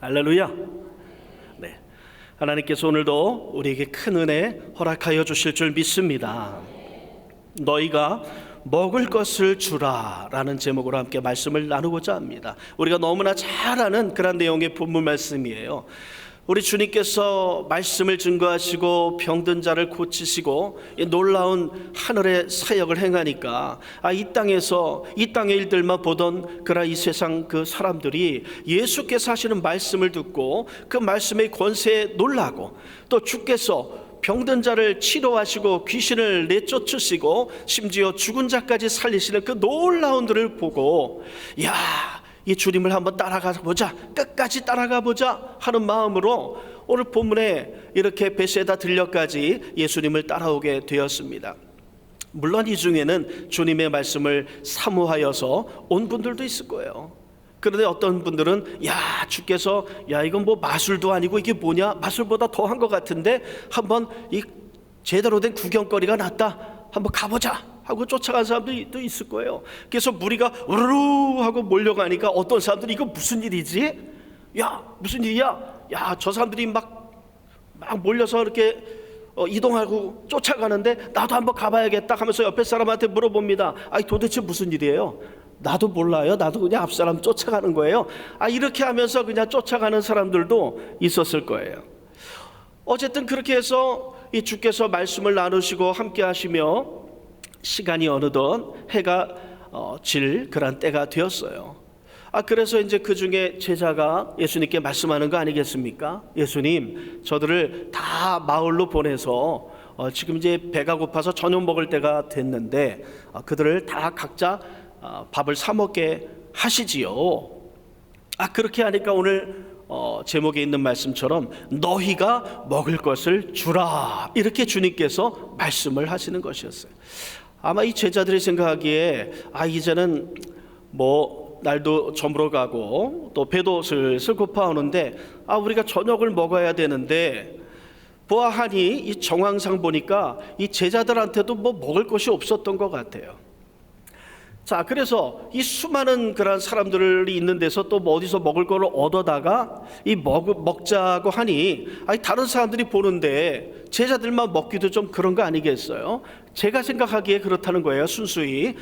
할렐루야. 네, 하나님께서 오늘도 우리에게 큰 은혜 허락하여 주실 줄 믿습니다. 너희가 먹을 것을 주라 라는 제목으로 함께 말씀을 나누고자 합니다. 우리가 너무나 잘 아는 그런 내용의 본문 말씀이에요. 우리 주님께서 말씀을 증거하시고 병든 자를 고치시고 놀라운 하늘의 사역을 행하니까 이 땅의 일들만 보던 그런 이 세상 그 사람들이 예수께서 하시는 말씀을 듣고 그 말씀의 권세에 놀라고, 또 주께서 병든 자를 치료하시고 귀신을 내쫓으시고 심지어 죽은 자까지 살리시는 그 놀라운 들을 보고, 이 주님을 한번 따라가 보자, 끝까지 따라가 보자 하는 마음으로 오늘 본문에 이렇게 베세다 들녘까지 예수님을 따라오게 되었습니다. 물론 이 중에는 주님의 말씀을 사모하여서 온 분들도 있을 거예요. 그런데 어떤 분들은 주께서 이건 뭐 마술도 아니고 이게 뭐냐, 마술보다 더한 것 같은데 한번 이 제대로 된 구경거리가 낫다, 한번 가보자 하고 쫓아간 사람들도 있을 거예요. 그래서 무리가 우르르 하고 몰려가니까 어떤 사람들이 이거 무슨 일이지? 무슨 일이야? 저 사람들이 막 몰려서 이렇게 이동하고 쫓아가는데 나도 한번 가봐야겠다 하면서 옆에 사람한테 물어봅니다. 도대체 무슨 일이에요? 나도 몰라요. 나도 그냥 앞사람 쫓아가는 거예요. 이렇게 하면서 그냥 쫓아가는 사람들도 있었을 거예요. 어쨌든 그렇게 해서 이 주께서 말씀을 나누시고 함께 하시며 시간이 어느덧 해가 질 그런 때가 되었어요. 그래서 이제 그 중에 제자가 예수님께 말씀하는 거 아니겠습니까? 예수님, 저들을 다 마을로 보내서 지금 이제 배가 고파서 저녁 먹을 때가 됐는데 그들을 다 각자 밥을 사 먹게 하시지요. 그렇게 하니까 오늘 제목에 있는 말씀처럼 너희가 먹을 것을 주라, 이렇게 주님께서 말씀을 하시는 것이었어요. 아마 이 제자들이 생각하기에 이제는 뭐 날도 저물어 가고 또 배도 슬슬 고파오는데 우리가 저녁을 먹어야 되는데, 보아하니 이 정황상 보니까 이 제자들한테도 뭐 먹을 것이 없었던 것 같아요. 그래서 이 수많은 그런 사람들이 있는 데서 또 뭐 어디서 먹을 거를 얻어다가 먹자고 하니 다른 사람들이 보는데 제자들만 먹기도 좀 그런 거 아니겠어요? 제가 생각하기에 그렇다는 거예요. 순수히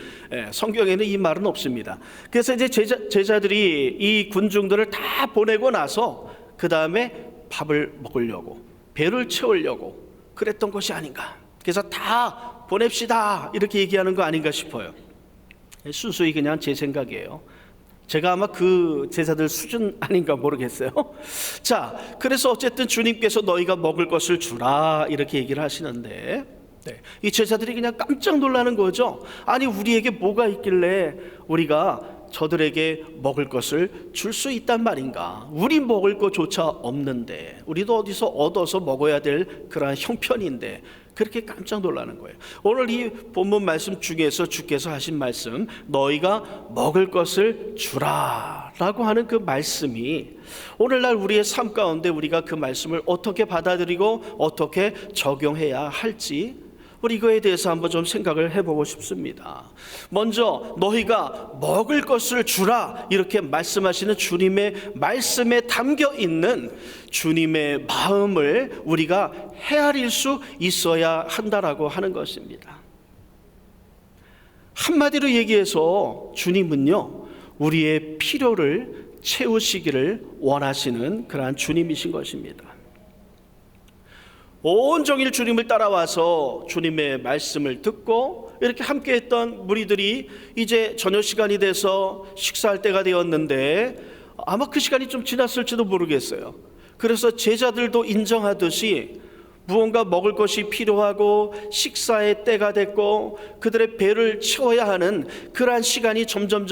성경에는 이 말은 없습니다. 그래서 이제 제자들이 이 군중들을 다 보내고 나서 그 다음에 밥을 먹으려고, 배를 채우려고 그랬던 것이 아닌가. 그래서 다 보냅시다 이렇게 얘기하는 거 아닌가 싶어요. 순수히 그냥 제 생각이에요. 제가 아마 그 제자들 수준 아닌가 모르겠어요. 그래서 어쨌든 주님께서 너희가 먹을 것을 주라 이렇게 얘기를 하시는데, 이 제자들이 그냥 깜짝 놀라는 거죠. 우리에게 뭐가 있길래 우리가 저들에게 먹을 것을 줄 수 있단 말인가? 우리 먹을 것조차 없는데, 우리도 어디서 얻어서 먹어야 될 그런 형편인데, 그렇게 깜짝 놀라는 거예요. 오늘 이 본문 말씀 중에서 주께서 하신 말씀, 너희가 먹을 것을 주라 라고 하는 그 말씀이 오늘날 우리의 삶 가운데 우리가 그 말씀을 어떻게 받아들이고 어떻게 적용해야 할지, 우리 이거에 대해서 한번 좀 생각을 해보고 싶습니다. 먼저 너희가 먹을 것을 주라 이렇게 말씀하시는 주님의 말씀에 담겨 있는 주님의 마음을 우리가 헤아릴 수 있어야 한다라고 하는 것입니다. 한마디로 얘기해서 주님은요, 우리의 필요를 채우시기를 원하시는 그러한 주님이신 것입니다. 온종일 주님을 따라와서 주님의 말씀을 듣고 이렇게 함께했던 무리들이 이제 저녁 시간이 돼서 식사할 때가 되었는데 아마 그 시간이 좀 지났을지도 모르겠어요. 그래서 제자들도 인정하듯이 무언가 먹을 것이 필요하고 식사의 때가 됐고 그들의 배를 채워야 하는 그러한 시간이 점점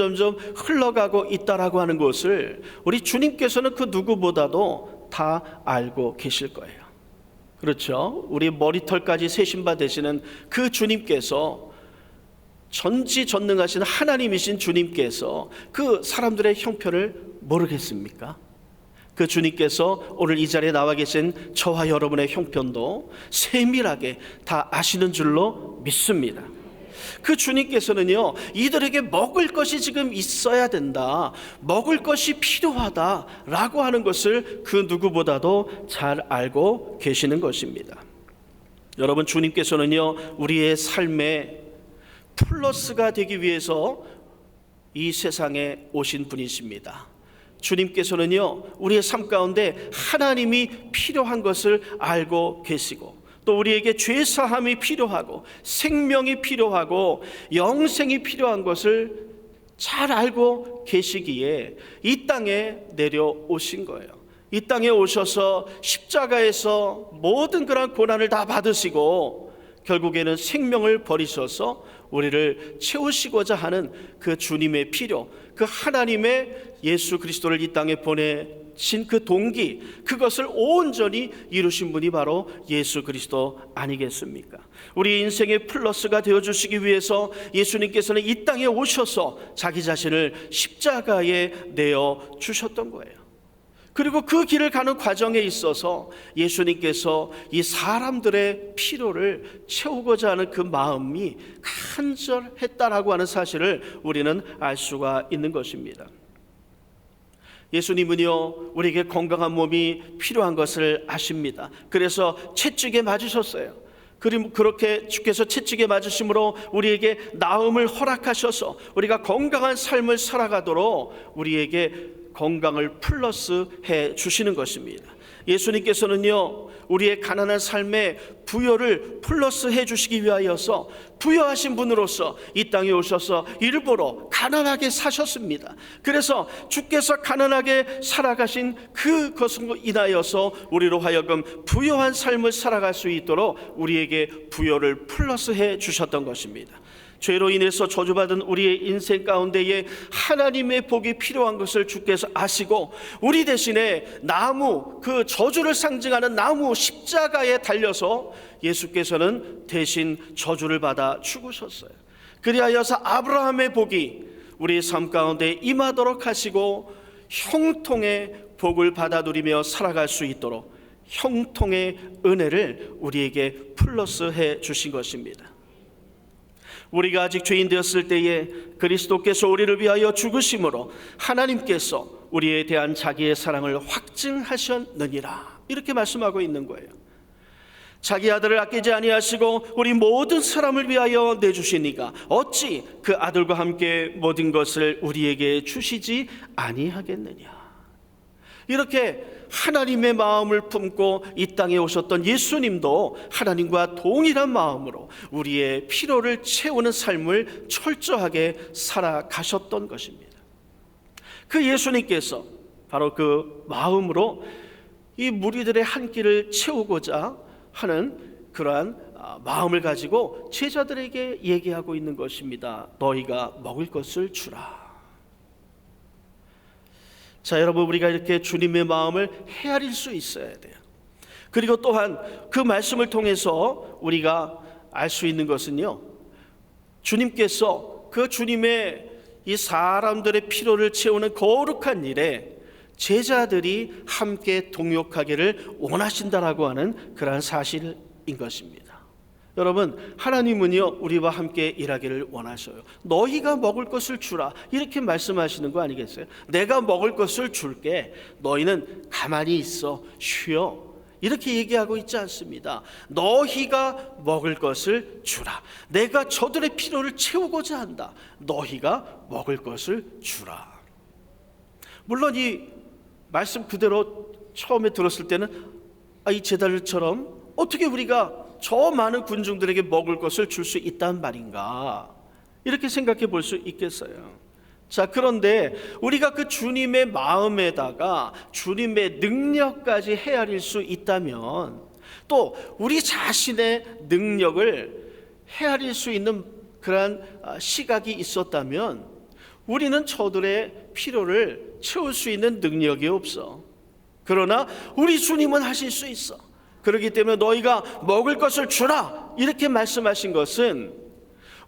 흘러가고 있다라고 하는 것을 우리 주님께서는 그 누구보다도 다 알고 계실 거예요. 그렇죠? 우리 머리털까지 세신 바 되시는 그 주님께서, 전지전능하신 하나님이신 주님께서 그 사람들의 형편을 모르겠습니까? 그 주님께서 오늘 이 자리에 나와 계신 저와 여러분의 형편도 세밀하게 다 아시는 줄로 믿습니다. 그 주님께서는요, 이들에게 먹을 것이 지금 있어야 된다, 먹을 것이 필요하다라고 하는 것을 그 누구보다도 잘 알고 계시는 것입니다. 여러분, 주님께서는요, 우리의 삶에 플러스가 되기 위해서 이 세상에 오신 분이십니다. 주님께서는요, 우리의 삶 가운데 하나님이 필요한 것을 알고 계시고, 또 우리에게 죄사함이 필요하고 생명이 필요하고 영생이 필요한 것을 잘 알고 계시기에 이 땅에 내려오신 거예요. 이 땅에 오셔서 십자가에서 모든 그런 고난을 다 받으시고 결국에는 생명을 버리셔서 우리를 채우시고자 하는 그 주님의 필요, 그 하나님의 예수 그리스도를 이 땅에 보내신 그 동기, 그것을 온전히 이루신 분이 바로 예수 그리스도 아니겠습니까? 우리 인생의 플러스가 되어주시기 위해서 예수님께서는 이 땅에 오셔서 자기 자신을 십자가에 내어주셨던 거예요. 그리고 그 길을 가는 과정에 있어서 예수님께서 이 사람들의 필요를 채우고자 하는 그 마음이 간절했다라고 하는 사실을 우리는 알 수가 있는 것입니다. 예수님은요, 우리에게 건강한 몸이 필요한 것을 아십니다. 그래서 채찍에 맞으셨어요. 그리고 그렇게 주께서 채찍에 맞으심으로 우리에게 나음을 허락하셔서 우리가 건강한 삶을 살아가도록 우리에게 건강을 플러스해 주시는 것입니다. 예수님께서는요, 우리의 가난한 삶에 부여를 플러스해 주시기 위하여서 부여하신 분으로서 이 땅에 오셔서 일부러 가난하게 사셨습니다. 그래서 주께서 가난하게 살아가신 그것으로 인하여서 우리로 하여금 부여한 삶을 살아갈 수 있도록 우리에게 부여를 플러스해 주셨던 것입니다. 죄로 인해서 저주받은 우리의 인생 가운데에 하나님의 복이 필요한 것을 주께서 아시고 우리 대신에 나무, 그 저주를 상징하는 나무 십자가에 달려서 예수께서는 대신 저주를 받아 죽으셨어요. 그리하여서 아브라함의 복이 우리의 삶 가운데 임하도록 하시고 형통의 복을 받아 누리며 살아갈 수 있도록 형통의 은혜를 우리에게 플러스해 주신 것입니다. 우리가 아직 죄인 되었을 때에 그리스도께서 우리를 위하여 죽으심으로 하나님께서 우리에 대한 자기의 사랑을 확증하셨느니라, 이렇게 말씀하고 있는 거예요. 자기 아들을 아끼지 아니하시고 우리 모든 사람을 위하여 내주시니가 어찌 그 아들과 함께 모든 것을 우리에게 주시지 아니하겠느냐. 이렇게 하나님의 마음을 품고 이 땅에 오셨던 예수님도 하나님과 동일한 마음으로 우리의 필요를 채우는 삶을 철저하게 살아가셨던 것입니다. 그 예수님께서 바로 그 마음으로 이 무리들의 한 끼를 채우고자 하는 그러한 마음을 가지고 제자들에게 얘기하고 있는 것입니다. 너희가 먹을 것을 주라. 자, 여러분, 우리가 이렇게 주님의 마음을 헤아릴 수 있어야 돼요. 그리고 또한 그 말씀을 통해서 우리가 알 수 있는 것은요, 주님께서 그 주님의 이 사람들의 필요를 채우는 거룩한 일에 제자들이 함께 동역하기를 원하신다라고 하는 그러한 사실인 것입니다. 여러분, 하나님은요, 우리와 함께 일하기를 원하셔요. 너희가 먹을 것을 주라, 이렇게 말씀하시는 거 아니겠어요? 내가 먹을 것을 줄게, 너희는 가만히 있어, 쉬어, 이렇게 얘기하고 있지 않습니다. 너희가 먹을 것을 주라. 내가 저들의 필요를 채우고자 한다. 너희가 먹을 것을 주라. 물론 이 말씀 그대로 처음에 들었을 때는 이 제자들처럼 어떻게 우리가 저 많은 군중들에게 먹을 것을 줄 수 있단 말인가, 이렇게 생각해 볼 수 있겠어요. 자, 그런데 우리가 그 주님의 마음에다가 주님의 능력까지 헤아릴 수 있다면, 또 우리 자신의 능력을 헤아릴 수 있는 그러한 시각이 있었다면 우리는 저들의 필요를 채울 수 있는 능력이 없어. 그러나 우리 주님은 하실 수 있어. 그렇기 때문에 너희가 먹을 것을 주라, 이렇게 말씀하신 것은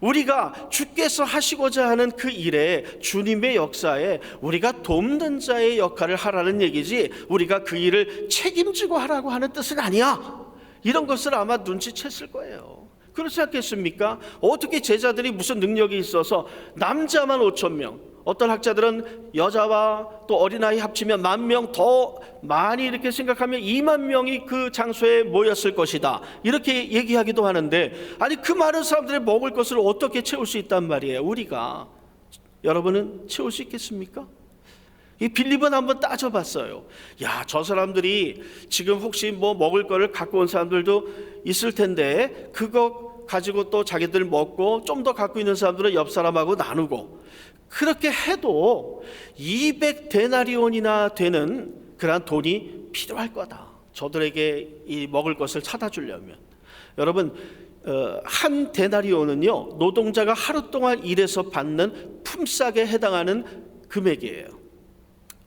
우리가 주께서 하시고자 하는 그 일에, 주님의 역사에 우리가 돕는 자의 역할을 하라는 얘기지, 우리가 그 일을 책임지고 하라고 하는 뜻은 아니야. 이런 것을 아마 눈치챘을 거예요. 그렇지 않겠습니까? 어떻게 제자들이 무슨 능력이 있어서 남자만 5천 명, 어떤 학자들은 여자와 또 어린아이 합치면 10,000명 더 많이 이렇게 생각하면 20,000명이 그 장소에 모였을 것이다, 이렇게 얘기하기도 하는데, 아니 그 많은 사람들이 먹을 것을 어떻게 채울 수 있단 말이에요? 우리가, 여러분은 채울 수 있겠습니까? 이 빌립은 한번 따져봤어요. 야, 저 사람들이 지금 혹시 뭐 먹을 거를 갖고 온 사람들도 있을 텐데 그거 가지고 또 자기들 먹고 좀 더 갖고 있는 사람들은 옆 사람하고 나누고, 그렇게 해도 200데나리온이나 되는 그런 돈이 필요할 거다, 저들에게 이 먹을 것을 사다 주려면. 여러분, 한 데나리온은요, 노동자가 하루 동안 일해서 받는 품삯에 해당하는 금액이에요.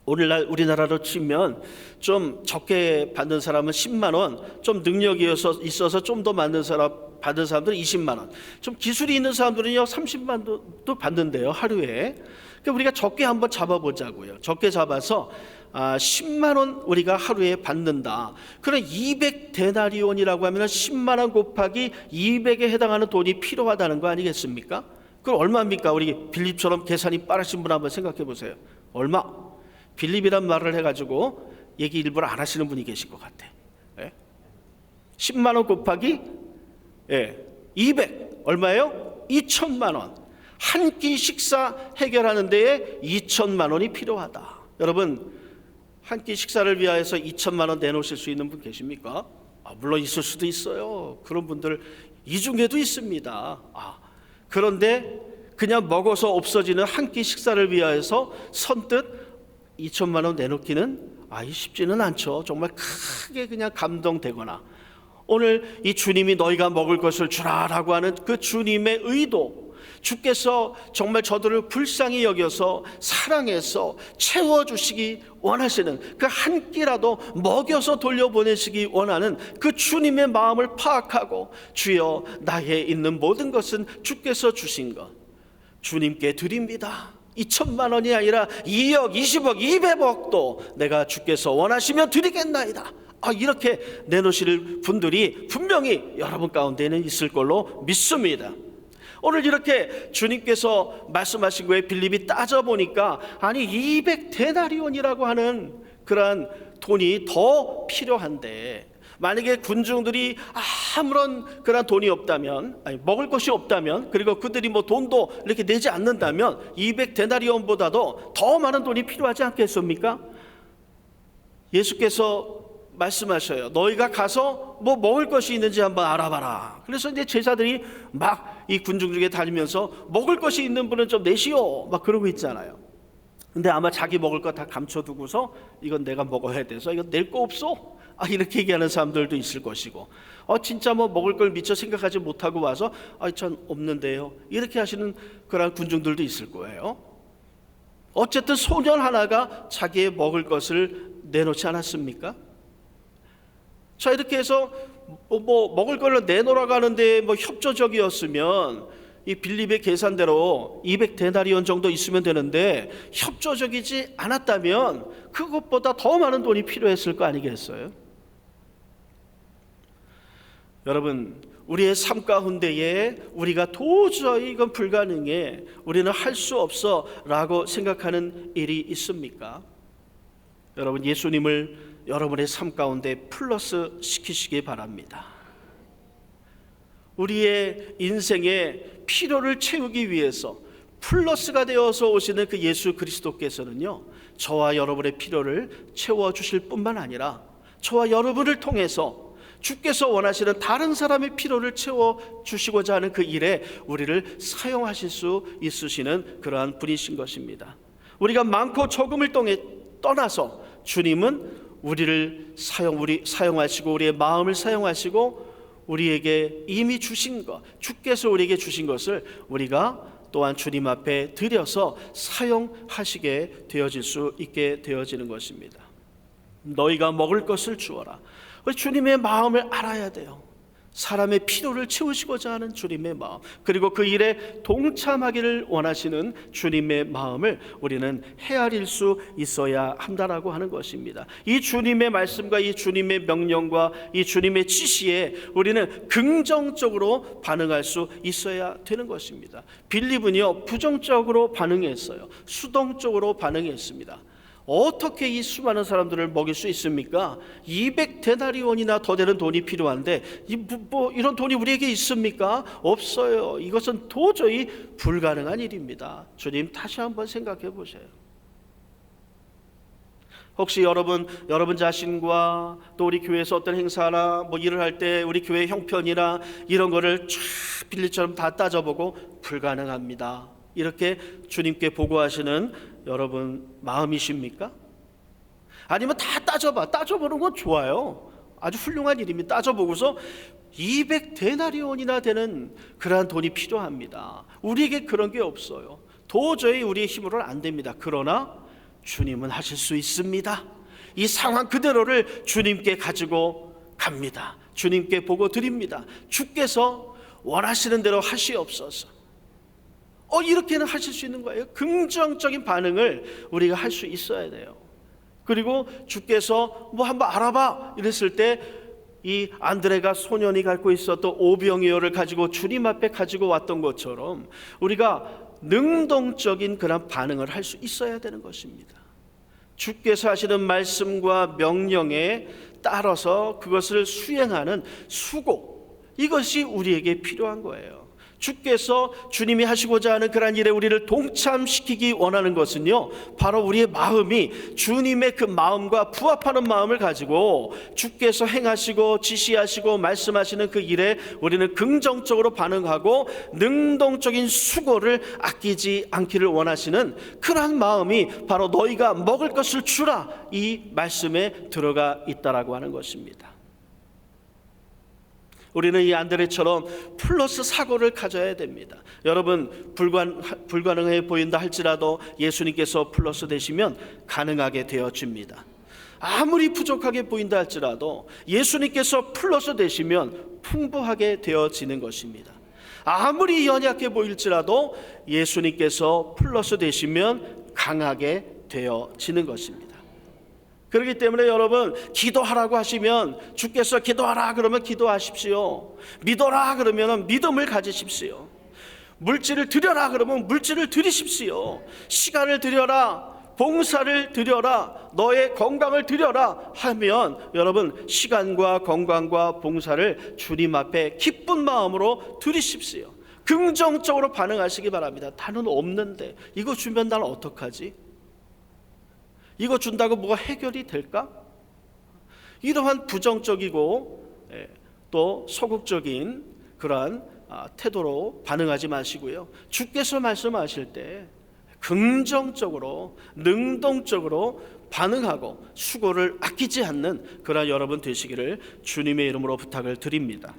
오늘날 우리나라로 치면 좀 적게 받는 사람은 10만 원, 좀 능력이 있어서 좀 더 받는 사람들은 20만 원, 좀 기술이 있는 사람들은요 30만 원도 받는데요, 하루에. 그러니까 우리가 적게 한번 잡아보자고요. 적게 잡아서 10만 원 우리가 하루에 받는다. 그럼 200데나리온이라고 하면 10만 원 곱하기 200에 해당하는 돈이 필요하다는 거 아니겠습니까? 그럼 얼마입니까? 우리 빌립처럼 계산이 빠르신 분 한번 생각해 보세요. 얼마? 빌립이란 말을 해가지고 얘기 일부러 안 하시는 분이 계신 것 같아. 10만 원 곱하기 200 얼마예요? 2천만 원. 한 끼 식사 해결하는 데에 2천만 원이 필요하다. 여러분, 한 끼 식사를 위하여서 2천만 원 내놓으실 수 있는 분 계십니까? 물론 있을 수도 있어요. 그런 분들 이 중에도 있습니다. 그런데 그냥 먹어서 없어지는 한 끼 식사를 위하여서 선뜻 2천만 원 내놓기는 쉽지는 않죠. 정말 크게 그냥 감동되거나, 오늘 이 주님이 너희가 먹을 것을 주라라고 하는 그 주님의 의도, 주께서 정말 저들을 불쌍히 여겨서 사랑해서 채워주시기 원하시는, 그 한 끼라도 먹여서 돌려보내시기 원하는 그 주님의 마음을 파악하고, 주여 나에 있는 모든 것은 주께서 주신 것 주님께 드립니다. 2천만 원이 아니라 2억, 20억, 200억도 내가 주께서 원하시면 드리겠나이다. 이렇게 내놓으실 분들이 분명히 여러분 가운데는 있을 걸로 믿습니다. 오늘 이렇게 주님께서 말씀하신 거에 빌립이 따져보니까 200데나리온이라고 하는 그러한 돈이 더 필요한데, 만약에 군중들이 아무런 그런 돈이 없다면, 먹을 것이 없다면, 그리고 그들이 뭐 돈도 이렇게 내지 않는다면 200데나리온보다도 더 많은 돈이 필요하지 않겠습니까? 예수께서 말씀하셔요. 너희가 가서 뭐 먹을 것이 있는지 한번 알아봐라. 그래서 이제 제자들이 막 이 군중 중에 다니면서 먹을 것이 있는 분은 좀 내시오 막 그러고 있잖아요. 근데 아마 자기 먹을 거 다 감춰두고서 이건 내가 먹어야 돼서 이건 낼 거 없어 이렇게 얘기하는 사람들도 있을 것이고, 진짜 뭐 먹을 걸 미처 생각하지 못하고 와서 전 없는데요 이렇게 하시는 그런 군중들도 있을 거예요. 어쨌든 소년 하나가 자기의 먹을 것을 내놓지 않았습니까? 자, 이렇게 해서 뭐 먹을 걸 내놓으라고 하는데 협조적이었으면 이 빌립의 계산대로 200데나리온 정도 있으면 되는데, 협조적이지 않았다면 그것보다 더 많은 돈이 필요했을 거 아니겠어요? 여러분, 우리의 삶 가운데에 우리가 도저히 이건 불가능해, 우리는 할 수 없어 라고 생각하는 일이 있습니까? 여러분, 예수님을 여러분의 삶 가운데 플러스 시키시기 바랍니다. 우리의 인생의 필요를 채우기 위해서 플러스가 되어서 오시는 그 예수 그리스도께서는요, 저와 여러분의 필요를 채워주실 뿐만 아니라 저와 여러분을 통해서 주께서 원하시는 다른 사람의 필요를 채워주시고자 하는 그 일에 우리를 사용하실 수 있으시는 그러한 분이신 것입니다. 우리가 많고 적음을 떠나서 주님은 우리를 사용하시고 우리의 마음을 사용하시고 우리에게 이미 주신 것, 주께서 우리에게 주신 것을 우리가 또한 주님 앞에 드려서 사용하시게 되어질 수 있게 되어지는 것입니다. 너희가 먹을 것을 주어라. 우리 주님의 마음을 알아야 돼요. 사람의 필요를 채우시고자 하는 주님의 마음, 그리고 그 일에 동참하기를 원하시는 주님의 마음을 우리는 헤아릴 수 있어야 한다라고 하는 것입니다. 이 주님의 말씀과 이 주님의 명령과 이 주님의 지시에 우리는 긍정적으로 반응할 수 있어야 되는 것입니다. 빌립은요, 부정적으로 반응했어요. 수동적으로 반응했습니다. 어떻게 이 수많은 사람들을 먹일 수 있습니까? 200데나리온이나 더 되는 돈이 필요한데 이런 돈이 우리에게 있습니까? 없어요. 이것은 도저히 불가능한 일입니다. 주님, 다시 한번 생각해 보세요. 혹시 여러분 자신과 또 우리 교회에서 어떤 행사나 일을 할 때 우리 교회 형편이나 이런 거를 쫙 빌리처럼 다 따져보고 불가능합니다, 이렇게 주님께 보고하시는 여러분 마음이십니까? 아니면 다 따져보는 건 좋아요. 아주 훌륭한 일입니다. 따져보고서 200데나리온이나 되는 그러한 돈이 필요합니다. 우리에게 그런 게 없어요. 도저히 우리의 힘으로는 안 됩니다. 그러나 주님은 하실 수 있습니다. 이 상황 그대로를 주님께 가지고 갑니다. 주님께 보고 드립니다. 주께서 원하시는 대로 하시옵소서. 이렇게는 하실 수 있는 거예요. 긍정적인 반응을 우리가 할 수 있어야 돼요. 그리고 주께서 한번 알아봐 이랬을 때 이 안드레가 소년이 갖고 있었던 오병이어를 가지고 주님 앞에 가지고 왔던 것처럼 우리가 능동적인 그런 반응을 할 수 있어야 되는 것입니다. 주께서 하시는 말씀과 명령에 따라서 그것을 수행하는 수고, 이것이 우리에게 필요한 거예요. 주께서 주님이 하시고자 하는 그러한 일에 우리를 동참시키기 원하는 것은요, 바로 우리의 마음이 주님의 그 마음과 부합하는 마음을 가지고 주께서 행하시고 지시하시고 말씀하시는 그 일에 우리는 긍정적으로 반응하고 능동적인 수고를 아끼지 않기를 원하시는 그러한 마음이 바로 너희가 먹을 것을 주라, 이 말씀에 들어가 있다라고 하는 것입니다. 우리는 이 안드레처럼 플러스 사고를 가져야 됩니다. 여러분, 불가능해 보인다 할지라도 예수님께서 플러스 되시면 가능하게 되어집니다. 아무리 부족하게 보인다 할지라도 예수님께서 플러스 되시면 풍부하게 되어지는 것입니다. 아무리 연약해 보일지라도 예수님께서 플러스 되시면 강하게 되어지는 것입니다. 그렇기 때문에 여러분, 기도하라고 하시면 주께서 기도하라 그러면 기도하십시오. 믿어라 그러면 믿음을 가지십시오. 물질을 드려라 그러면 물질을 드리십시오. 시간을 드려라, 봉사를 드려라, 너의 건강을 드려라 하면 여러분, 시간과 건강과 봉사를 주님 앞에 기쁜 마음으로 드리십시오. 긍정적으로 반응하시기 바랍니다. 나는 없는데 이거 주면 난 어떡하지? 이거 준다고 뭐가 해결이 될까? 이러한 부정적이고 또 소극적인 그러한 태도로 반응하지 마시고요, 주께서 말씀하실 때 긍정적으로 능동적으로 반응하고 수고를 아끼지 않는 그러한 여러분 되시기를 주님의 이름으로 부탁을 드립니다.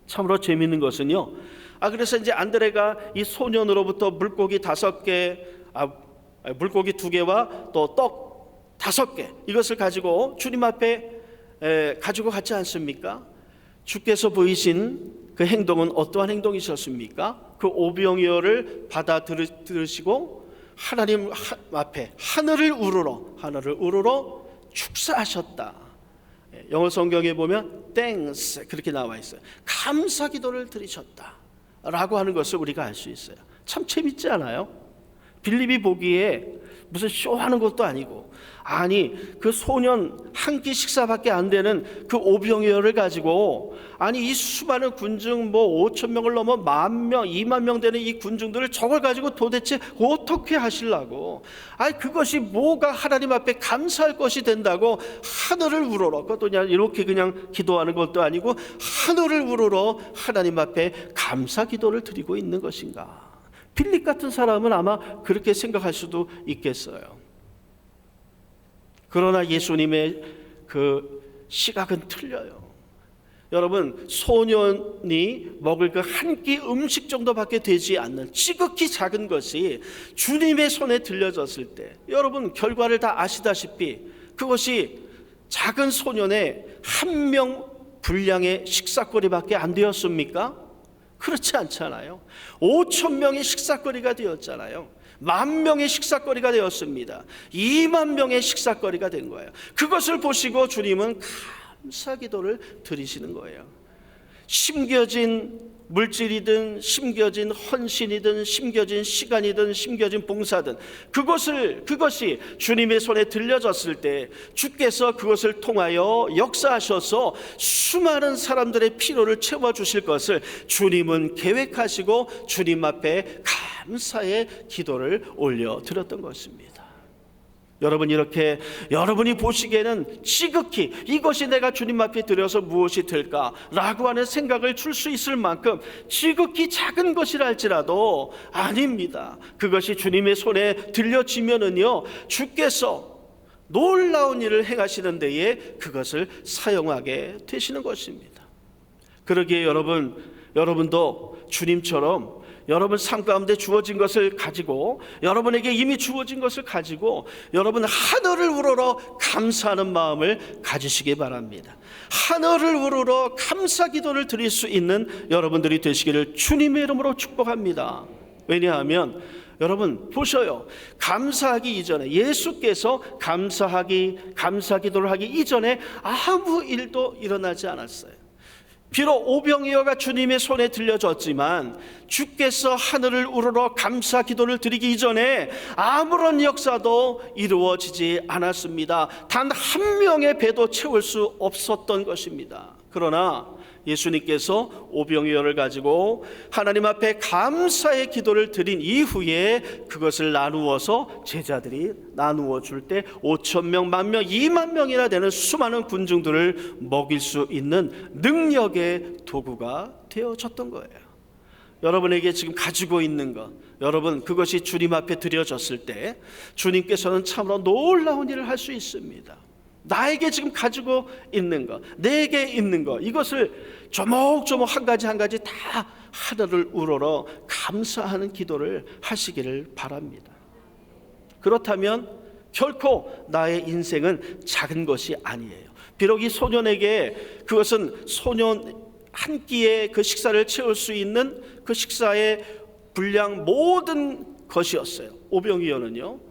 참으로 재미있는 것은요, 그래서 이제 안드레가 이 소년으로부터 물고기 5개, 물고기 2개와 또 떡 5개, 이것을 가지고 주님 앞에 가지고 갔지 않습니까? 주께서 보이신 그 행동은 어떠한 행동이셨습니까? 그 오병이어를 받아들으시고 하나님 앞에 하늘을 우러러 축사하셨다. 영어 성경에 보면 thanks 그렇게 나와 있어요. 감사 기도를 드리셨다 라고 하는 것을 우리가 알 수 있어요. 참 재밌지 않아요? 빌립이 보기에 무슨 쇼하는 것도 아니고, 아니 그 소년 한 끼 식사밖에 안 되는 그 오병이어를 가지고, 아니 이 수많은 군중 5,000명을 넘어 10,000명 20,000명 되는 이 군중들을 저걸 가지고 도대체 어떻게 하시려고, 아니 그것이 뭐가 하나님 앞에 감사할 것이 된다고 하늘을 우러러, 그것도 그냥 이렇게 그냥 기도하는 것도 아니고 하늘을 우러러 하나님 앞에 감사 기도를 드리고 있는 것인가? 빌립 같은 사람은 아마 그렇게 생각할 수도 있겠어요. 그러나 예수님의 그 시각은 틀려요. 여러분, 소년이 먹을 그 한 끼 음식 정도밖에 되지 않는 지극히 작은 것이 주님의 손에 들려졌을 때, 여러분 결과를 다 아시다시피 그것이 작은 소년의 한 명 분량의 식사거리밖에 안 되었습니까? 그렇지 않잖아요. 5천 명의 식사거리가 되었잖아요. 10,000명의 식사거리가 되었습니다. 20,000명의 식사거리가 된 거예요. 그것을 보시고 주님은 감사 기도를 드리시는 거예요. 심겨진 물질이든 심겨진 헌신이든 심겨진 시간이든 심겨진 봉사든 그것이 주님의 손에 들려졌을 때 주께서 그것을 통하여 역사하셔서 수많은 사람들의 필요를 채워주실 것을 주님은 계획하시고 주님 앞에 감사의 기도를 올려드렸던 것입니다. 여러분, 이렇게 여러분이 보시기에는 지극히 이것이 내가 주님 앞에 드려서 무엇이 될까라고 하는 생각을 줄 수 있을 만큼 지극히 작은 것이라 할지라도 아닙니다. 그것이 주님의 손에 들려지면은요, 주께서 놀라운 일을 행하시는 데에 그것을 사용하게 되시는 것입니다. 그러기에 여러분도 주님처럼 여러분 삶 가운데 주어진 것을 가지고, 여러분에게 이미 주어진 것을 가지고 여러분 하늘을 우러러 감사하는 마음을 가지시기 바랍니다. 하늘을 우러러 감사 기도를 드릴 수 있는 여러분들이 되시기를 주님의 이름으로 축복합니다. 왜냐하면 여러분 보셔요. 감사하기 이전에, 예수께서 감사 기도를 하기 이전에 아무 일도 일어나지 않았어요. 비록 오병이어가 주님의 손에 들려졌지만 주께서 하늘을 우러러 감사 기도를 드리기 이전에 아무런 역사도 이루어지지 않았습니다. 단 한 명의 배도 채울 수 없었던 것입니다. 그러나 예수님께서 오병이어를 가지고 하나님 앞에 감사의 기도를 드린 이후에 그것을 나누어서 제자들이 나누어 줄 때 5,000명, 10,000명, 20,000명이나 되는 수많은 군중들을 먹일 수 있는 능력의 도구가 되어졌던 거예요. 여러분에게 지금 가지고 있는 것, 여러분 그것이 주님 앞에 드려졌을 때 주님께서는 참으로 놀라운 일을 할 수 있습니다. 나에게 지금 가지고 있는 것, 내게 있는 것, 이것을 조목조목 한 가지 한 가지 다 하늘을 우러러 감사하는 기도를 하시기를 바랍니다. 그렇다면 결코 나의 인생은 작은 것이 아니에요. 비록 이 소년에게 그것은 소년 한 끼의 그 식사를 채울 수 있는 그 식사의 분량 모든 것이었어요. 오병이어는요,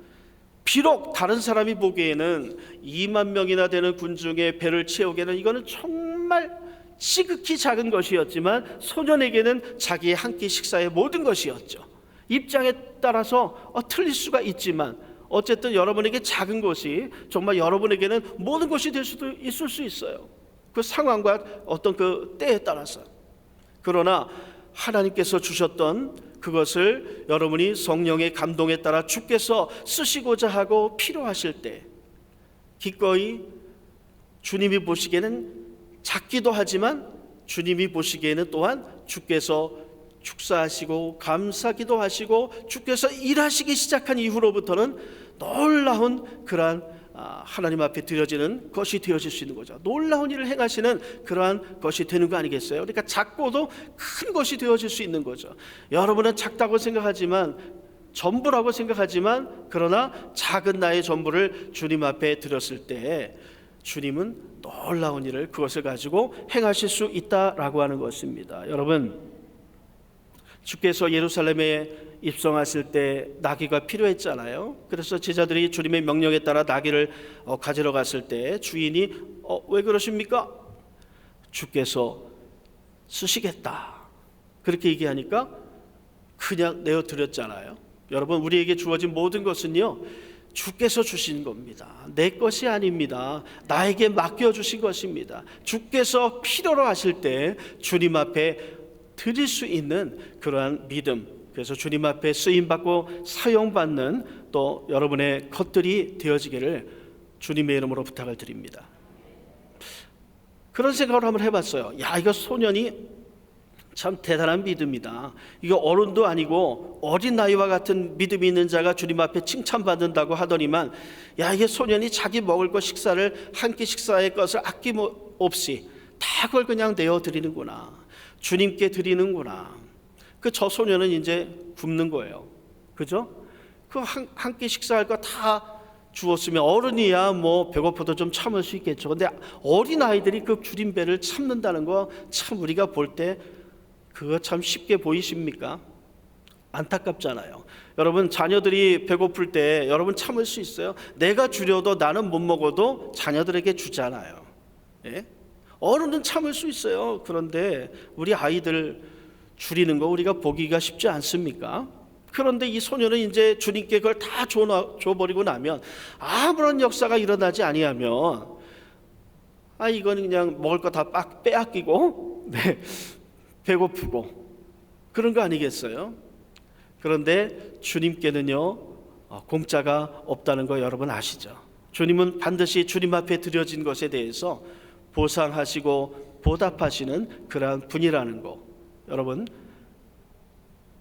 비록 다른 사람이 보기에는 20,000명이나 되는 군중의 배를 채우기에는 이거는 정말 지극히 작은 것이었지만 소년에게는 자기의 한 끼 식사의 모든 것이었죠. 입장에 따라서 틀릴 수가 있지만 어쨌든 여러분에게 작은 것이 정말 여러분에게는 모든 것이 될 수도 있을 수 있어요. 그 상황과 어떤 그 때에 따라서. 그러나 하나님께서 주셨던 그것을 여러분이 성령의 감동에 따라 주께서 쓰시고자 하고 필요하실 때 기꺼이 주님이 보시기에는 작기도 하지만 주님이 보시기에는 또한 주께서 축사하시고 감사기도 하시고 주께서 일하시기 시작한 이후로부터는 놀라운 그러한 하나님 앞에 드려지는 것이 되어질 수 있는 거죠. 놀라운 일을 행하시는 그러한 것이 되는 거 아니겠어요? 그러니까 작고도 큰 것이 되어질 수 있는 거죠. 여러분은 작다고 생각하지만, 전부라고 생각하지만, 그러나 작은 나의 전부를 주님 앞에 드렸을 때 주님은 놀라운 일을 그것을 가지고 행하실 수 있다라고 하는 것입니다. 여러분, 주께서 예루살렘에 입성하실 때 나귀가 필요했잖아요. 그래서 제자들이 주님의 명령에 따라 나귀를 가지러 갔을 때 주인이 왜 그러십니까? 주께서 쓰시겠다 그렇게 얘기하니까 그냥 내어드렸잖아요. 여러분, 우리에게 주어진 모든 것은요 주께서 주신 겁니다. 내 것이 아닙니다. 나에게 맡겨주신 것입니다. 주께서 필요로 하실 때 주님 앞에 드릴 수 있는 그러한 믿음, 그래서 주님 앞에 쓰임받고 사용받는 또 여러분의 것들이 되어지기를 주님의 이름으로 부탁을 드립니다. 그런 생각을 한번 해봤어요. 이거 소년이 참 대단한 믿음이다. 이거 어른도 아니고 어린 나이와 같은 믿음이 있는 자가 주님 앞에 칭찬받는다고 하더니만 이게 소년이 자기 먹을 것 식사를 한 끼 식사의 것을 아낌없이 다 그걸 그냥 내어드리는구나. 주님께 드리는구나. 저 소년은 이제 굶는 거예요. 그죠? 그 한 끼 식사할 거 다 주었으면 어른이야 뭐 배고파도 좀 참을 수 있겠죠. 근데 어린 아이들이 그 줄임배를 참는다는 거 참 우리가 볼 때 그거 참 쉽게 보이십니까? 안타깝잖아요. 여러분, 자녀들이 배고플 때 여러분 참을 수 있어요? 내가 주려도 나는 못 먹어도 자녀들에게 주잖아요. 예? 어른은 참을 수 있어요. 그런데 우리 아이들 줄이는 거 우리가 보기가 쉽지 않습니까? 그런데 이 소녀는 이제 주님께 그걸 다 줘버리고 나면 아무런 역사가 일어나지 아니하면 이건 그냥 먹을 거 다 빼앗기고 배고프고 그런 거 아니겠어요? 그런데 주님께는요 공짜가 없다는 거 여러분 아시죠? 주님은 반드시 주님 앞에 드려진 것에 대해서 보상하시고 보답하시는 그러한 분이라는 거, 여러분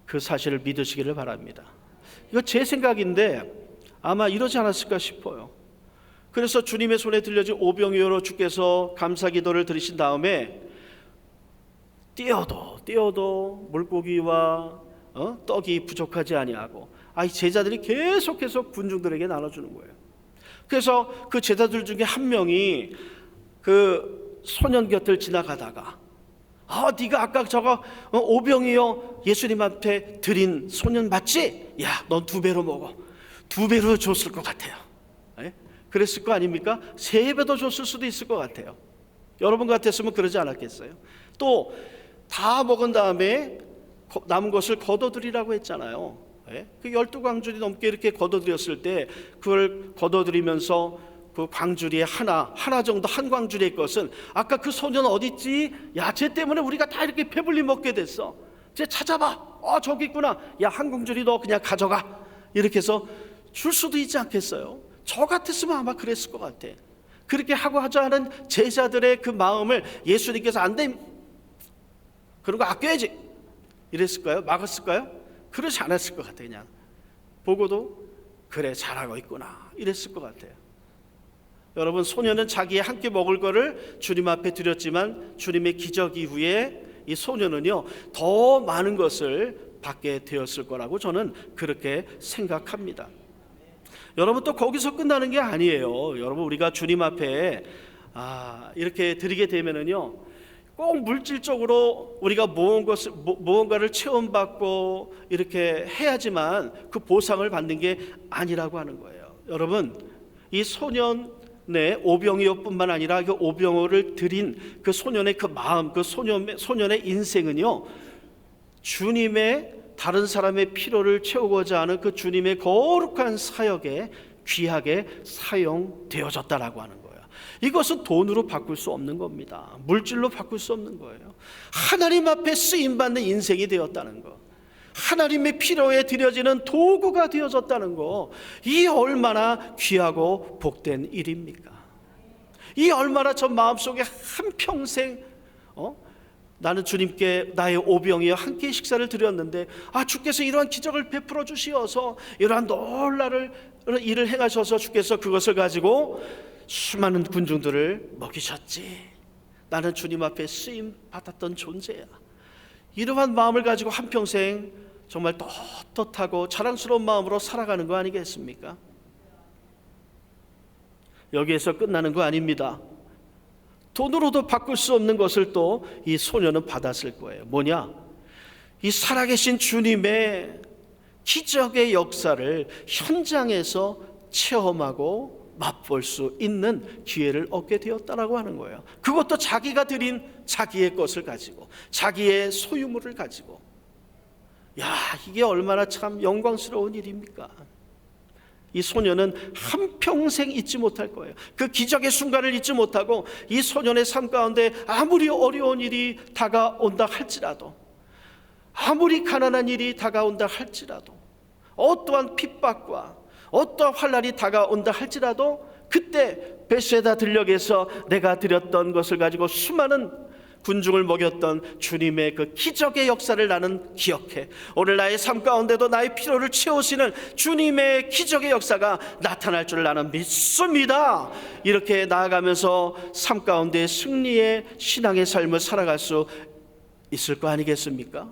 그 사실을 믿으시기를 바랍니다. 이거 제 생각인데 아마 이러지 않았을까 싶어요. 그래서 주님의 손에 들려진 오병이어로 주께서 감사기도를 드리신 다음에 띄어도 물고기와 떡이 부족하지 아니하고 이 제자들이 계속해서 군중들에게 나눠주는 거예요. 그래서 그 제자들 중에 한 명이 그 소년 곁을 지나가다가 네가 아까 저거 오병이어 예수님 앞에 드린 소년 맞지? 야, 넌 2배로 먹어. 2배로 줬을 것 같아요. 네? 그랬을 거 아닙니까? 3배도 줬을 수도 있을 것 같아요. 여러분 같았으면 그러지 않았겠어요? 또 다 먹은 다음에 남은 것을 거둬들이라고 했잖아요. 네? 그 12광줄이 넘게 이렇게 거둬들였을 때 그걸 거둬들이면서 그 광주리에 하나 정도 한 광주리의 것은 아까 그 소년 어디 있지? 야, 쟤 때문에 우리가 다 이렇게 배불리 먹게 됐어. 쟤 찾아봐. 저기 있구나. 야, 한 광주리 너 그냥 가져가. 이렇게 해서 줄 수도 있지 않겠어요? 저 같았으면 아마 그랬을 것 같아. 그렇게 하자 하는 제자들의 그 마음을 예수님께서 안 돼, 그런 거 아껴야지 이랬을까요? 막았을까요? 그러지 않았을 것 같아요. 그냥 보고도 그래 잘하고 있구나 이랬을 것 같아요. 여러분, 소녀는 자기의 한 끼 먹을 거를 주님 앞에 드렸지만 주님의 기적 이후에 이 소녀는요 더 많은 것을 받게 되었을 거라고 저는 그렇게 생각합니다. 여러분, 또 거기서 끝나는 게 아니에요. 여러분, 우리가 주님 앞에 이렇게 드리게 되면은요 꼭 물질적으로 우리가 무언가를 체험받고 이렇게 해야지만 그 보상을 받는 게 아니라고 하는 거예요. 여러분, 이 소년의 오병이어뿐만 아니라 그 오병이어를 드린 그 소년의 그 마음, 그 소년의 인생은요 주님의 다른 사람의 필요를 채우고자 하는 그 주님의 거룩한 사역에 귀하게 사용되어졌다라고 하는 거예요. 이것은 돈으로 바꿀 수 없는 겁니다. 물질로 바꿀 수 없는 거예요. 하나님 앞에 쓰임받는 인생이 되었다는 거, 하나님의 필요에 드려지는 도구가 되어졌다는 거, 이 얼마나 귀하고 복된 일입니까? 이 얼마나 저 마음속에 한평생 나는 주님께 나의 오병이어 한 끼 식사를 드렸는데 주께서 이러한 기적을 베풀어 주시어서 이러한 놀라운 일을 행하셔서 주께서 그것을 가지고 수많은 군중들을 먹이셨지. 나는 주님 앞에 쓰임 받았던 존재야. 이러한 마음을 가지고 한평생 정말 떳떳하고 자랑스러운 마음으로 살아가는 거 아니겠습니까? 여기에서 끝나는 거 아닙니다. 돈으로도 바꿀 수 없는 것을 또 이 소녀는 받았을 거예요. 뭐냐? 이 살아계신 주님의 기적의 역사를 현장에서 체험하고 맛볼 수 있는 기회를 얻게 되었다라고 하는 거예요. 그것도 자기가 드린 자기의 것을 가지고, 자기의 소유물을 가지고. 이게 얼마나 참 영광스러운 일입니까? 이 소녀는 한평생 잊지 못할 거예요. 그 기적의 순간을 잊지 못하고 이 소년의 삶 가운데 아무리 어려운 일이 다가온다 할지라도, 아무리 가난한 일이 다가온다 할지라도, 어떠한 핍박과 어떠한 환난이 다가온다 할지라도 그때 베세다 들녘에서 내가 드렸던 것을 가지고 수많은 군중을 먹였던 주님의 그 기적의 역사를 나는 기억해. 오늘 나의 삶 가운데도 나의 필요를 채우시는 주님의 기적의 역사가 나타날 줄 나는 믿습니다. 이렇게 나아가면서 삶 가운데 승리의 신앙의 삶을 살아갈 수 있을 거 아니겠습니까?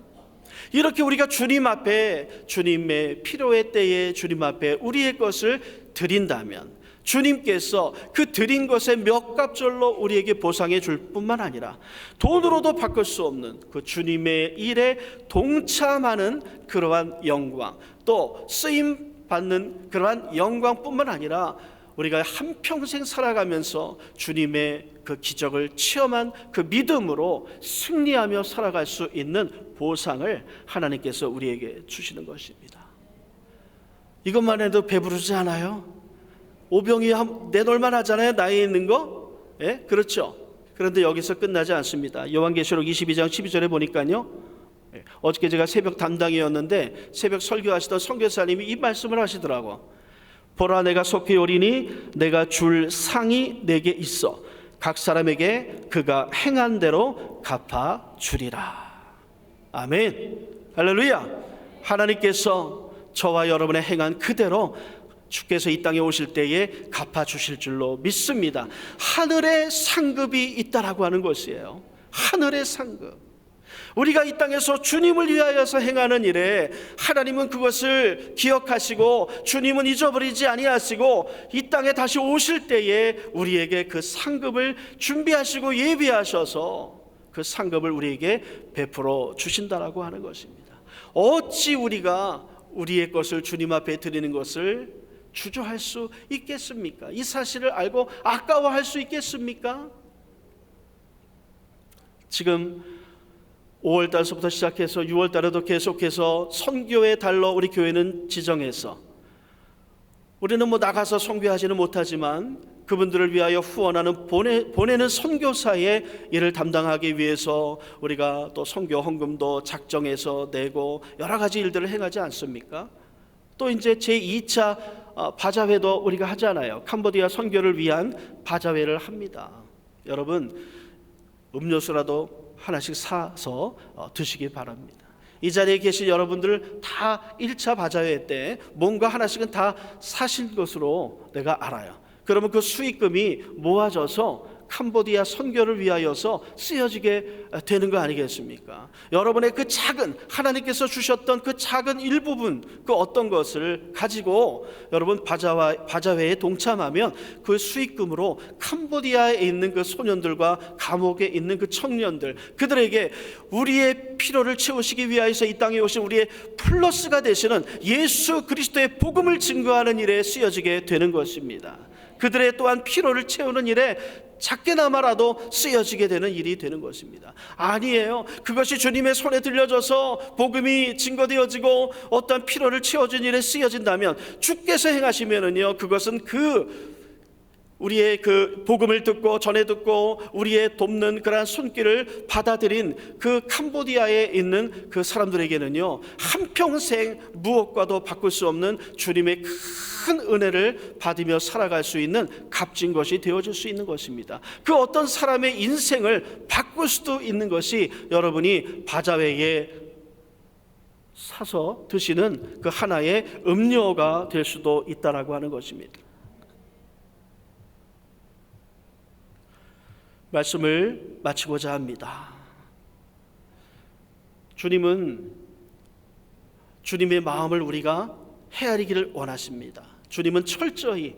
이렇게 우리가 주님 앞에, 주님의 필요의 때에 주님 앞에 우리의 것을 드린다면 주님께서 그 드린 것의 몇 갑절로 우리에게 보상해 줄 뿐만 아니라 돈으로도 바꿀 수 없는 그 주님의 일에 동참하는 그러한 영광, 또 쓰임 받는 그러한 영광뿐만 아니라 우리가 한평생 살아가면서 주님의 그 기적을 체험한 그 믿음으로 승리하며 살아갈 수 있는 보상을 하나님께서 우리에게 주시는 것입니다. 이것만 해도 배부르지 않아요? 오병이 내놓을만 하잖아요. 나이에 있는 거. 예? 그렇죠. 그런데 여기서 끝나지 않습니다. 요한계시록 22장 12절에 보니까요, 어저께 제가 새벽 담당이었는데 새벽 설교하시던 선교사님이 이 말씀을 하시더라고. 보라, 내가 속히 오리니 내가 줄 상이 내게 있어 각 사람에게 그가 행한 대로 갚아 주리라. 아멘. 할렐루야. 하나님께서 저와 여러분의 행한 그대로 주께서 이 땅에 오실 때에 갚아주실 줄로 믿습니다. 하늘의 상급이 있다라고 하는 것이에요. 하늘의 상급. 우리가 이 땅에서 주님을 위하여서 행하는 일에 하나님은 그것을 기억하시고 주님은 잊어버리지 아니하시고 이 땅에 다시 오실 때에 우리에게 그 상급을 준비하시고 예비하셔서 그 상급을 우리에게 베풀어 주신다라고 하는 것입니다. 어찌 우리가 우리의 것을 주님 앞에 드리는 것을 주저할 수 있겠습니까? 이 사실을 알고 아까워할 수 있겠습니까? 지금 5월 달서부터 시작해서 6월 달에도 계속해서 선교의 달로 우리 교회는 지정해서, 우리는 나가서 선교하지는 못하지만 그분들을 위하여 후원하는 보내는 선교사의 일을 담당하기 위해서 우리가 또 선교 헌금도 작정해서 내고 여러 가지 일들을 행하지 않습니까? 또 이제 제2차 바자회도 우리가 하잖아요. 캄보디아 선교를 위한 바자회를 합니다. 여러분, 음료수라도 하나씩 사서 드시기 바랍니다. 이 자리에 계신 여러분들 다 1차 바자회 때 뭔가 하나씩은 다 사신 것으로 내가 알아요. 그러면 그 수익금이 모아져서 캄보디아 선교를 위하여서 쓰여지게 되는 거 아니겠습니까? 여러분의 그 작은, 하나님께서 주셨던 그 작은 일부분, 그 어떤 것을 가지고 여러분 바자회에 동참하면 그 수익금으로 캄보디아에 있는 그 소년들과 감옥에 있는 그 청년들, 그들에게 우리의 필요를 채우시기 위하여서 이 땅에 오신 우리의 플러스가 되시는 예수 그리스도의 복음을 증거하는 일에 쓰여지게 되는 것입니다. 그들의 또한 필요를 채우는 일에 작게나마라도 쓰여지게 되는 일이 되는 것입니다. 아니에요. 그것이 주님의 손에 들려져서 복음이 증거되어지고 어떤 필요를 채워준 일에 쓰여진다면 주께서 행하시면은요, 그것은 우리의 그 복음을 듣고 전해 듣고 우리의 돕는 그러한 손길을 받아들인 그 캄보디아에 있는 그 사람들에게는요, 한평생 무엇과도 바꿀 수 없는 주님의 큰 은혜를 받으며 살아갈 수 있는 값진 것이 되어질 수 있는 것입니다. 그 어떤 사람의 인생을 바꿀 수도 있는 것이 여러분이 바자회에 사서 드시는 그 하나의 음료가 될 수도 있다라고 하는 것입니다. 말씀을 마치고자 합니다. 주님은 주님의 마음을 우리가 헤아리기를 원하십니다. 주님은 철저히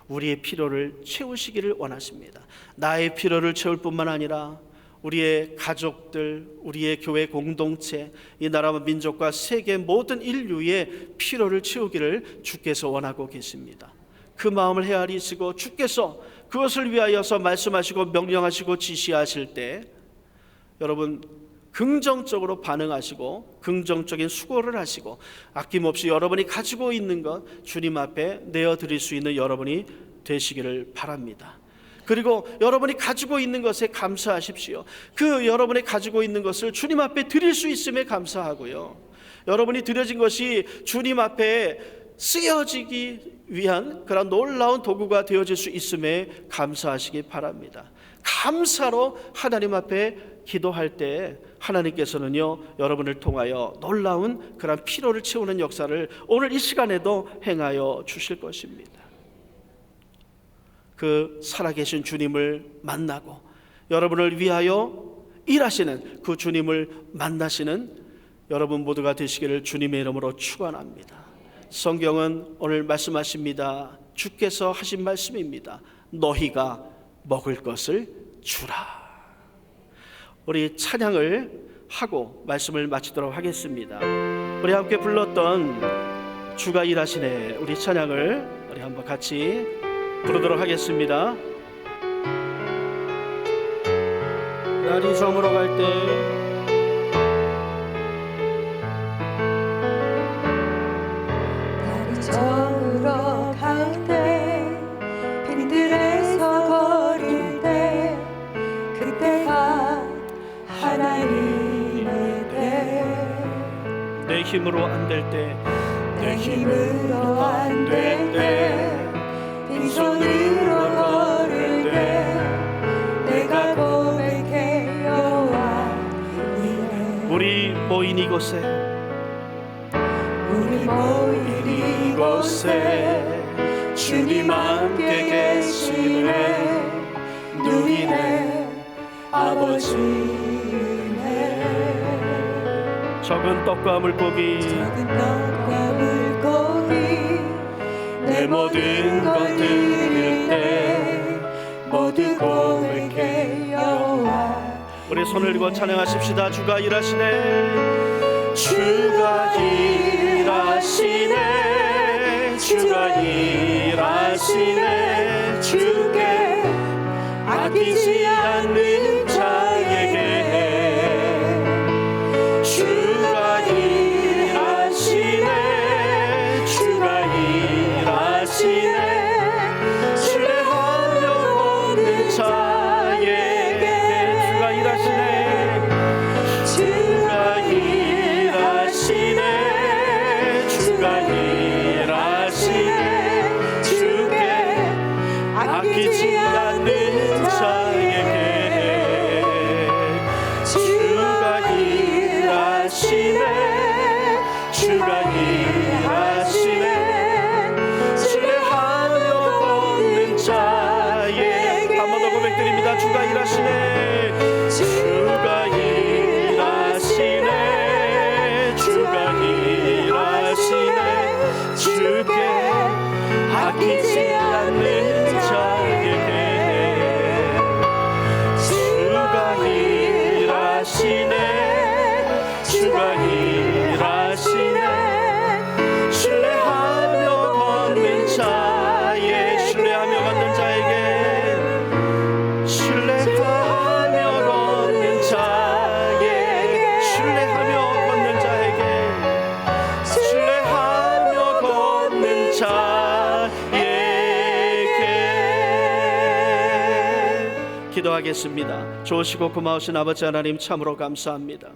우리의 필요를 채우시기를 원하십니다. 나의 필요를 채울 뿐만 아니라 우리의 가족들, 우리의 교회 공동체, 이 나라와 민족과 세계 모든 인류의 필요를 채우기를 주께서 원하고 계십니다. 그 마음을 헤아리시고 주께서 그것을 위하여서 말씀하시고 명령하시고 지시하실 때 여러분 긍정적으로 반응하시고 긍정적인 수고를 하시고 아낌없이 여러분이 가지고 있는 것 주님 앞에 내어드릴 수 있는 여러분이 되시기를 바랍니다. 그리고 여러분이 가지고 있는 것에 감사하십시오. 그 여러분이 가지고 있는 것을 주님 앞에 드릴 수 있음에 감사하고요, 여러분이 드려진 것이 주님 앞에 쓰여지기 위한 그런 놀라운 도구가 되어질 수 있음에 감사하시기 바랍니다. 감사로 하나님 앞에 기도할 때 하나님께서는요, 여러분을 통하여 놀라운 그런 필요를 채우는 역사를 오늘 이 시간에도 행하여 주실 것입니다. 그 살아계신 주님을 만나고 여러분을 위하여 일하시는 그 주님을 만나시는 여러분 모두가 되시기를 주님의 이름으로 축원합니다. 성경은 오늘 말씀하십니다. 주께서 하신 말씀입니다. 너희가 먹을 것을 주라. 우리 찬양을 하고 말씀을 마치도록 하겠습니다. 우리 함께 불렀던 주가 일하시네, 우리 찬양을 우리 한번 같이 부르도록 하겠습니다. 날이 저물어 갈 때 저물어 갈 때 빈들에서 거릴 때 그때가 하나님의 때 내 힘으로 안 될 때 내 힘으로 안 될 때 빈손으로 걸을 때 내가 고백해 여호와 이래 우리 모인 이곳에 우리 모인 이곳에 주님 함께 계시네 누리네 아버지네 적은 떡과 물고기 작은 떡과 물고기 내 모든 것 드릴 때 모두 고백해 여호와 우리 손을 들고 찬양하십시다. 주가 일하시네, 주가 일하시네 주가 일하시네 주께 아끼지 않는 자에게 주가 일하시네 주가 일하시네 신뢰하며 걷는 자에게 주가 일하시네, 주가 일하시네 주가 일하시네 주께 아끼지 않는 자에게 주가 일하시네 주가 일하시네 신뢰하며 걷는 자에게 한 번 더 고백드립니다. 주가 일하시네, 주가 일하시네 주가 일하시네 주께 아끼지 않는 자에게 주가 일하시네 주가 일하시네 신뢰하며 걷는 자에 신뢰하며 걷는 자에게, 신뢰하며 걷는 자에게, 신뢰하며 걷는 자에게, 신뢰하며 걷는 자에게. 기도하겠습니다. 좋으시고 고마우신 아버지 하나님, 참으로 감사합니다.